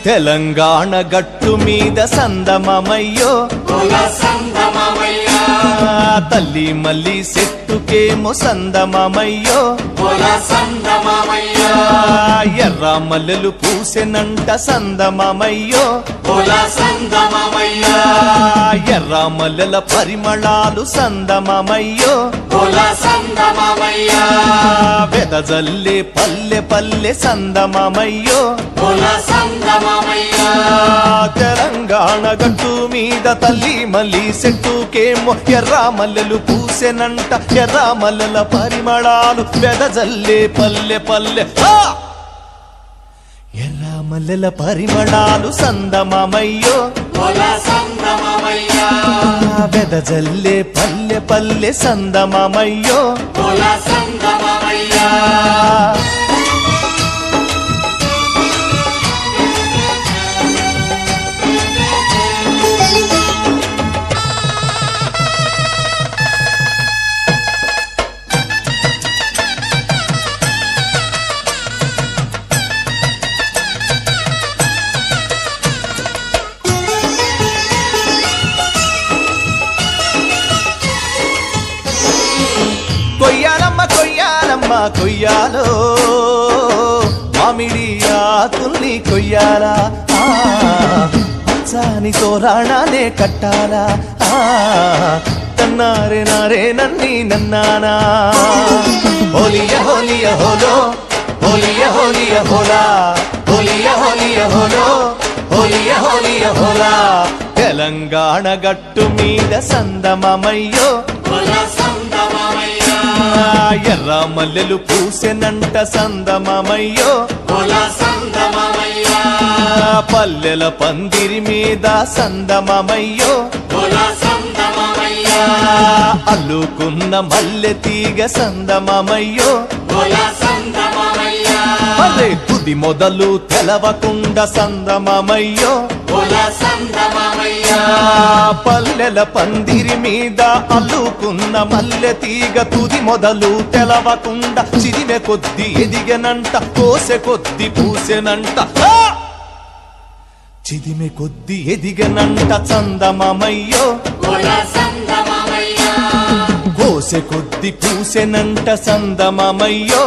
తెలంగాణ గట్టు మీద సందమమయ్యో తల్లి మల్లి చెట్టుకేమో సందమమయ్యో ఎర్ర మల్లెలు పూసెనంట సందమమయ్యో ఎర్ర మల్లెల పరిమళాలు సందమమయ్యో వెదజల్లే పల్లె పల్లె సందమమయ్యో తెలంగాణ గట్టు మీద తల్లి మల్లి చెట్టుకేమో ఎర్ర మల్లెలు పూసెనంట ఎర్ర మల్లెల పరిమళాలు వెదజల్లే పల్లె పల్లె ఎర్ర మల్లెల పరిమళాలు సందమమయ్యో వెదజల్లే పల్లె పల్లె సందమమయ్యో కొయ్యాలమ్మ కొయ్యాలమ్మ కొయ్యాలో మామిడి ఆకుల్ని కొయ్యాలా పచ్చాని తోరాణాలే కట్టాలా తన్నారే నారే నన్ని నన్నానా హోలియ హోలియ హోలో హోలియ హోలియ హోలా హోలియ హోలియ హోలో హోలియ హోలియ హోలా తెలంగాణ గట్టు మీద సందమమయ్యో ఎర్ర మల్లెలు పూసెనంట సందమమయ్యో పల్లెల పందిరి మీద సందమమయ్యో అల్లుకున్న మల్లె తీగ సందమమయ్యో అరే తుది మొదలు తెలవకుండ సందమమయ్యో పల్లెల పందిరి మీద అల్లుకున్న మల్లె తీగ తుది మొదలు తెలవకుండా చిరిమె కొద్ది ఎదిగనంట కోసె కొద్ది పూసెనంట చిదిమె కొద్ది ఎదిగనంట చందమమయ్యో కోసె కొద్ది పూసెనంట సందమమయ్యో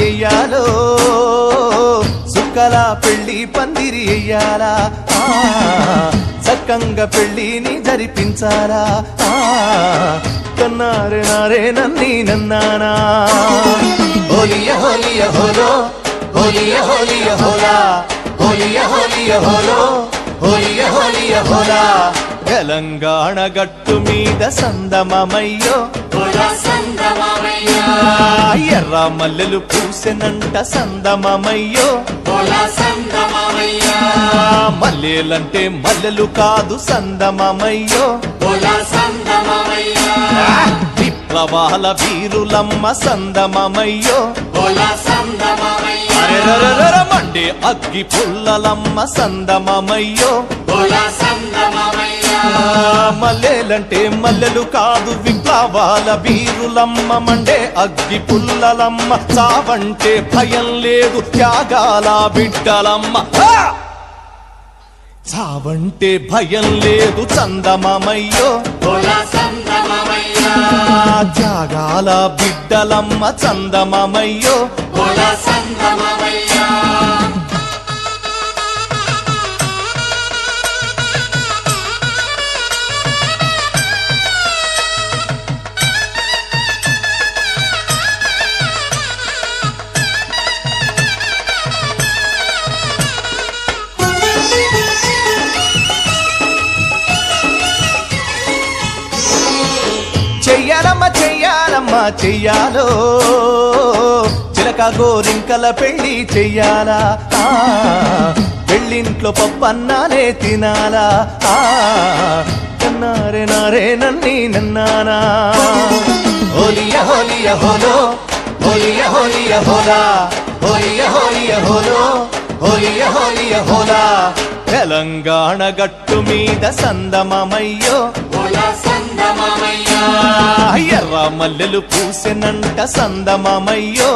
ఎయ్యాలో సుక్కల పెళ్లి పందిరి ఎయ్యాలా చక్కంగా పెళ్లిని జరిపించాలా కన్నారే నారే నన్ని నన్నానా హోలియ హోలియ హోలో హోలియ హోలియ హోలా హోలియ హోలియ హోలో హోలియ హోలియ హోలా తెలంగాణ గట్టు మీద సందమమయ్యో ఎర్ర మల్లెలు పూసెనంట సందమమయ్యో మల్లెలంటే మల్లెలు కాదు సందమమయ్యో విప్లవాల వీరులమ్మ సందమమయ్యో మండే అగ్గి పుల్లలమ్మ సందమమయ్యో మల్లెలంటే మల్లెలు కాదు విప్లవాల వీరులమ్మ మండే అగ్గి పుల్లలమ్మ చావంటే భయం లేదు త్యాగాల బిడ్డలమ్మ చావంటే భయం లేదు చందమమయ్యో త్యాగాల బిడ్డలమ్మ చందమమయ్యో చెయ్యాలో చిలక గోరింకల పెళ్లి చెయ్యాలా పెళ్ళింట్లో పప్పన్నానే తినాలా కన్నారే నారే నన్ని నన్నానా హోలియ హోలియ హోలో హోలియ హోలియ హోలా హోలియ హోలియ హోలో హోలియ హోలియ హోలా తెలంగాణ గట్టు మీద సందమమయ్యో ఎర్ర మల్లెలు పూసెనంట సందమమయ్యో